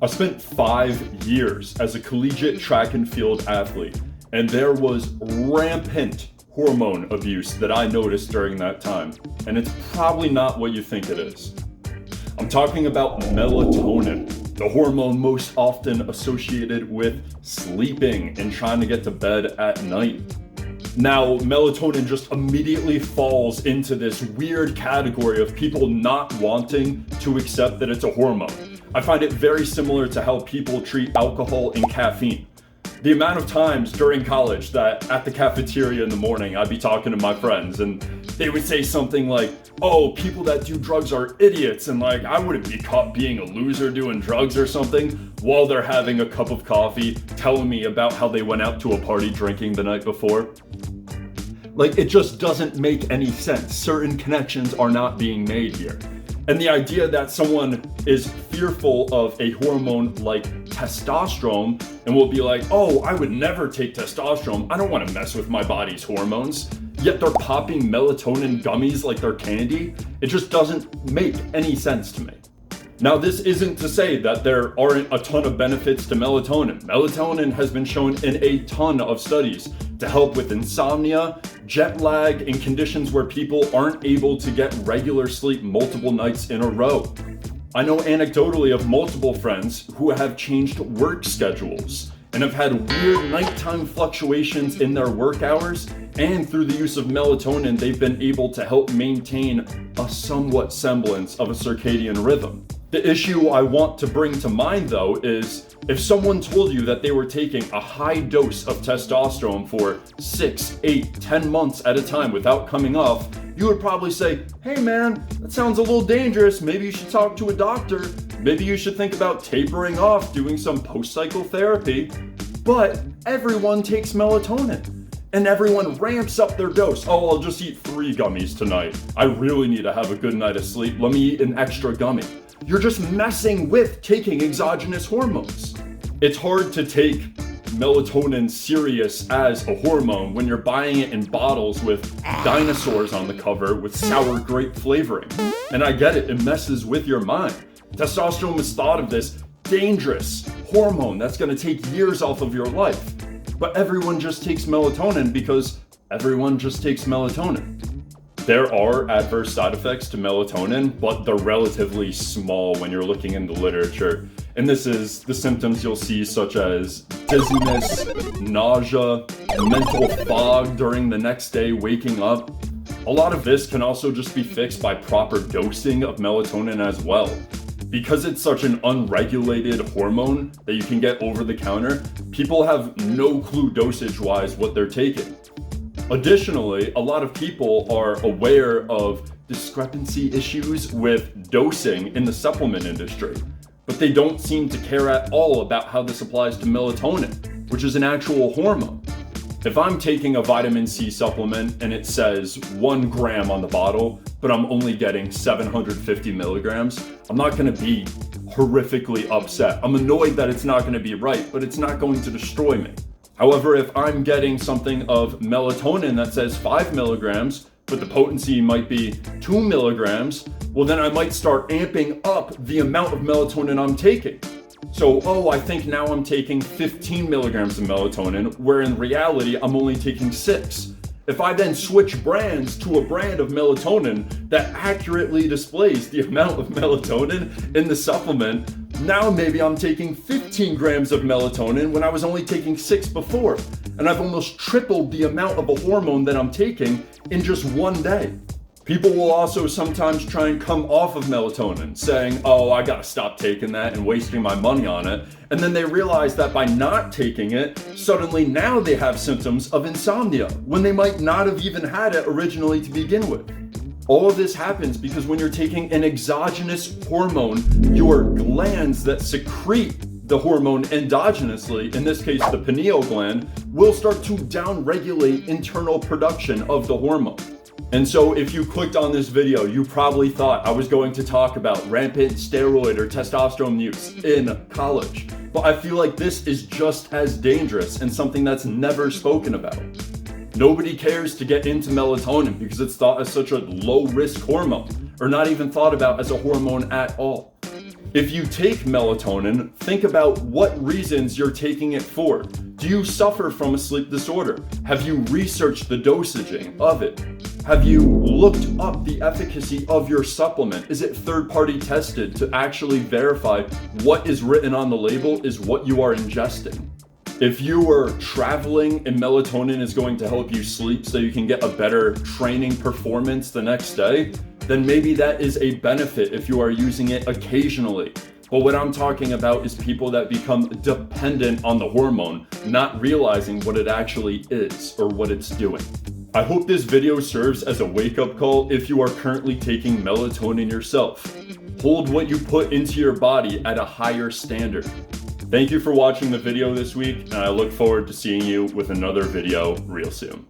I spent 5 years as a collegiate track and field athlete, and there was rampant hormone abuse that I noticed during that time, and it's probably not what you think it is. I'm talking about melatonin, the hormone most often associated with sleeping and trying to get to bed at night. Now, melatonin just immediately falls into this weird category of people not wanting to accept that it's a hormone. I find it very similar to how people treat alcohol and caffeine. The amount of times during college that at the cafeteria in the morning, I'd be talking to my friends and they would say something like, oh, people that do drugs are idiots, and like, I wouldn't be caught being a loser doing drugs or something, while they're having a cup of coffee, telling me about how they went out to a party drinking the night before. Like, it just doesn't make any sense. Certain connections are not being made here. And the idea that someone is fearful of a hormone like testosterone and will be like, oh, I would never take testosterone. I don't want to mess with my body's hormones. Yet they're popping melatonin gummies like they're candy. It just doesn't make any sense to me. Now, this isn't to say that there aren't a ton of benefits to melatonin. Melatonin has been shown in a ton of studies to help with insomnia, jet lag, and conditions where people aren't able to get regular sleep multiple nights in a row. I know anecdotally of multiple friends who have changed work schedules and have had weird nighttime fluctuations in their work hours, and through the use of melatonin, they've been able to help maintain a somewhat semblance of a circadian rhythm. The issue I want to bring to mind, though, is if someone told you that they were taking a high dose of testosterone for 6, 8, 10 months at a time without coming off, you would probably say, hey man, that sounds a little dangerous. Maybe you should talk to a doctor. Maybe you should think about tapering off, doing some post-cycle therapy. But everyone takes melatonin, and everyone ramps up their dose. Oh, I'll just eat 3 gummies tonight. I really need to have a good night of sleep. Let me eat an extra gummy. You're just messing with taking exogenous hormones. It's hard to take melatonin serious as a hormone when you're buying it in bottles with dinosaurs on the cover with sour grape flavoring. And I get it, it messes with your mind. Testosterone was thought of this dangerous hormone that's gonna take years off of your life. But everyone just takes melatonin because everyone just takes melatonin. There are adverse side effects to melatonin, but they're relatively small when you're looking in the literature. And this is the symptoms you'll see, such as dizziness, nausea, mental fog during the next day waking up. A lot of this can also just be fixed by proper dosing of melatonin as well. Because it's such an unregulated hormone that you can get over the counter, people have no clue dosage-wise what they're taking. Additionally, a lot of people are aware of discrepancy issues with dosing in the supplement industry, but they don't seem to care at all about how this applies to melatonin, which is an actual hormone. If I'm taking a vitamin C supplement and it says 1 gram on the bottle, but I'm only getting 750 milligrams, I'm not gonna be horrifically upset. I'm annoyed that it's not gonna be right, but it's not going to destroy me. However, if I'm getting something of melatonin that says 5 milligrams, but the potency might be 2 milligrams, well then I might start amping up the amount of melatonin I'm taking. So, I think now I'm taking 15 milligrams of melatonin, where in reality I'm only taking 6. If I then switch brands to a brand of melatonin that accurately displays the amount of melatonin in the supplement, now maybe I'm taking 15 grams of melatonin when I was only taking 6 before. And I've almost tripled the amount of a hormone that I'm taking in just one day. People will also sometimes try and come off of melatonin, saying, oh, I gotta stop taking that and wasting my money on it. And then they realize that by not taking it, suddenly now they have symptoms of insomnia, when they might not have even had it originally to begin with. All of this happens because when you're taking an exogenous hormone, your glands that secrete the hormone endogenously, in this case the pineal gland, will start to downregulate internal production of the hormone. And so if you clicked on this video, you probably thought I was going to talk about rampant steroid or testosterone use in college. But I feel like this is just as dangerous and something that's never spoken about. Nobody cares to get into melatonin because it's thought as such a low-risk hormone, or not even thought about as a hormone at all. If you take melatonin, think about what reasons you're taking it for. Do you suffer from a sleep disorder? Have you researched the dosaging of it? Have you looked up the efficacy of your supplement? Is it third-party tested to actually verify what is written on the label is what you are ingesting? If you are traveling and melatonin is going to help you sleep so you can get a better training performance the next day, then maybe that is a benefit if you are using it occasionally. But what I'm talking about is people that become dependent on the hormone, not realizing what it actually is or what it's doing. I hope this video serves as a wake-up call if you are currently taking melatonin yourself. Hold what you put into your body at a higher standard. Thank you for watching the video this week, and I look forward to seeing you with another video real soon.